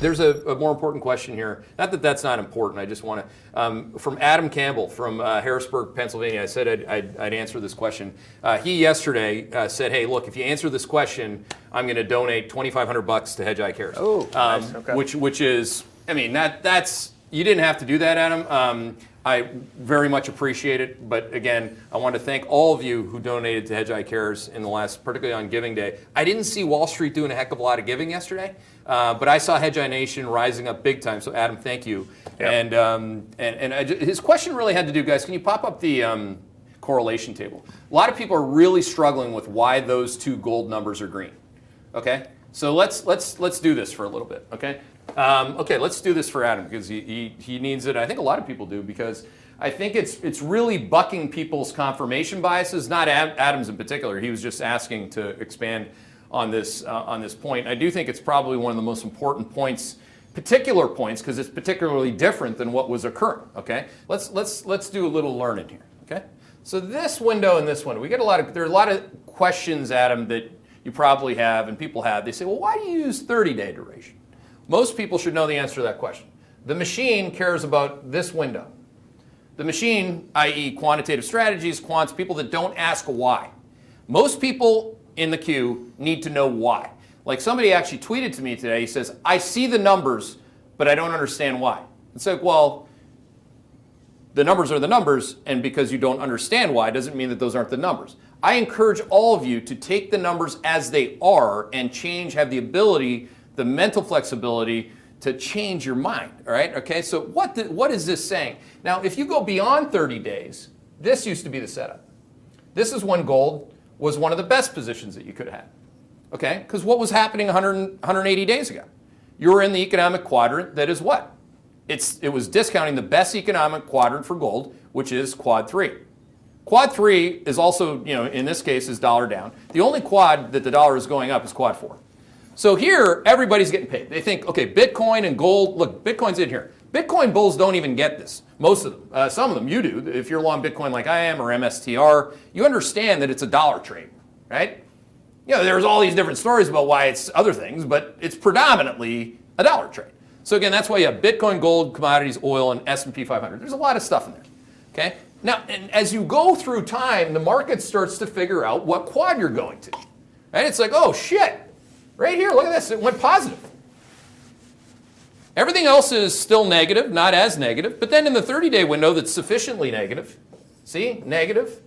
There's a more important question here. Not that that's not important. I just want to, from Adam Campbell from Harrisburg, Pennsylvania. I said I'd answer this question. He yesterday said, hey, look, if you answer this question, I'm going to donate $2,500 to Hedgeye Cares. Oh, nice. Okay. Which is, I mean, that's, you didn't have to do that, Adam. I very much appreciate it, but again, I want to thank all of you who donated to Hedgeye Cares in the last, particularly on Giving Day. I didn't see Wall Street doing a heck of a lot of giving yesterday, but I saw Hedgeye Nation rising up big time. So Adam, thank you. Yep. And his question really had to do, guys. Can you pop up the correlation table? A lot of people are really struggling with why those two gold numbers are green. Okay, so let's do this for a little bit. Okay. Okay, let's do this for Adam because he needs it. I think a lot of people do because I think it's really bucking people's confirmation biases, not Adam's in particular. He was just asking to expand on this point. I do think it's probably one of the most important points, particular points, because it's particularly different than what was occurring. Okay, let's do a little learning here. Okay, so this window and this window, there are a lot of questions, Adam, that you probably have and people have. They say, well, why do you use 30-day duration? Most people should know the answer to that question. The machine cares about this window. The machine, i.e. quantitative strategies, quants, people that don't ask why. Most people in the queue need to know why. Like somebody actually tweeted to me today, he says, I see the numbers, but I don't understand why. It's like, well, the numbers are the numbers, and because you don't understand why doesn't mean that those aren't the numbers. I encourage all of you to take the numbers as they are and have the ability, the mental flexibility to change your mind, all right? Okay, so what is this saying? Now, if you go beyond 30 days, this used to be the setup. This is when gold was one of the best positions that you could have had, okay? Because what was happening 180 days ago? You were in the economic quadrant that is what? It was discounting the best economic quadrant for gold, which is quad 3. Quad 3 is also, in this case, is dollar down. The only quad that the dollar is going up is quad 4. So here, everybody's getting paid. They think, okay, Bitcoin and gold, look, Bitcoin's in here. Bitcoin bulls don't even get this. Most of them. Some of them you do. If you're long Bitcoin like I am or MSTR, you understand that it's a dollar trade, right? There's all these different stories about why it's other things, but it's predominantly a dollar trade. So again, that's why you have Bitcoin, gold, commodities, oil, and S&P 500. There's a lot of stuff in there, okay? Now, and as you go through time, the market starts to figure out what quad you're going to, right? It's like, oh, shit. Right here, look at this. It went positive. Everything else is still negative, not as negative. But then in the 30-day window that's sufficiently negative, see, negative,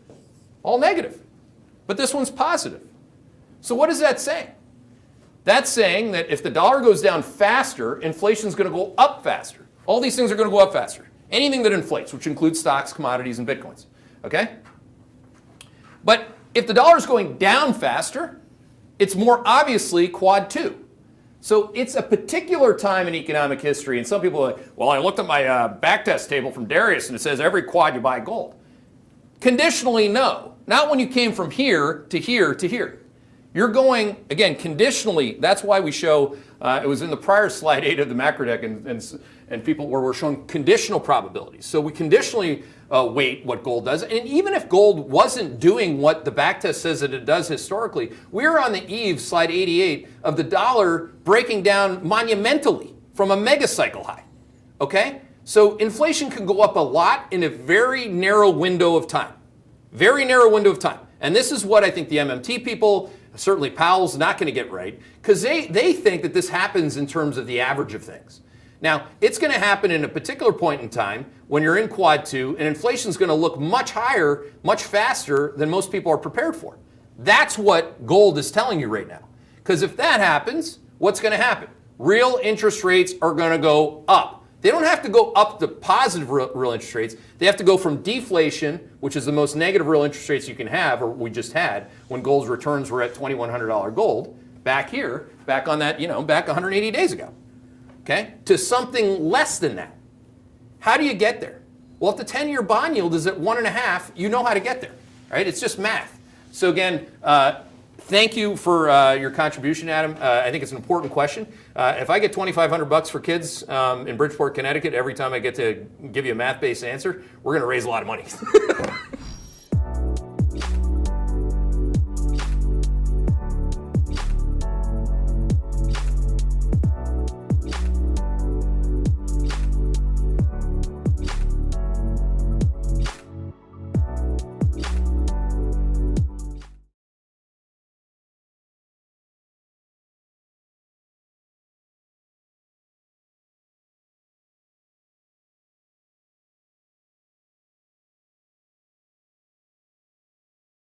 all negative. But this one's positive. So what is that saying? That's saying that if the dollar goes down faster, inflation's going to go up faster. All these things are going to go up faster. Anything that inflates, which includes stocks, commodities, and Bitcoins. Okay? But if the dollar's going down faster, it's more obviously quad 2. So it's a particular time in economic history, and some people are like, well, I looked at my backtest table from Darius, and it says every quad you buy gold. Conditionally, no. Not when you came from here to here to here. You're going, again, conditionally. That's why we show, it was in the prior slide 8 of the macro deck, and people where we're showing conditional probabilities. So we conditionally weight what gold does. And even if gold wasn't doing what the backtest says that it does historically, we're on the eve, slide 88, of the dollar breaking down monumentally from a mega cycle high. Okay? So inflation can go up a lot in a very narrow window of time. Very narrow window of time. And this is what I think the MMT people, certainly Powell's not going to get right, because they think that this happens in terms of the average of things. Now, it's going to happen in a particular point in time when you're in quad 2, and inflation's going to look much higher, much faster than most people are prepared for. That's what gold is telling you right now. Because if that happens, what's going to happen? Real interest rates are going to go up. They don't have to go up to positive real interest rates. They have to go from deflation, which is the most negative real interest rates you can have, or we just had when gold's returns were at $2,100 gold, back here, back on that, back 180 days ago. Okay, to something less than that. How do you get there? Well, if the 10-year bond yield is at 1.5, you know how to get there, right? It's just math. So again, thank you for your contribution, Adam. I think it's an important question. If I get $2,500 for kids in Bridgeport, Connecticut, every time I get to give you a math-based answer, we're going to raise a lot of money.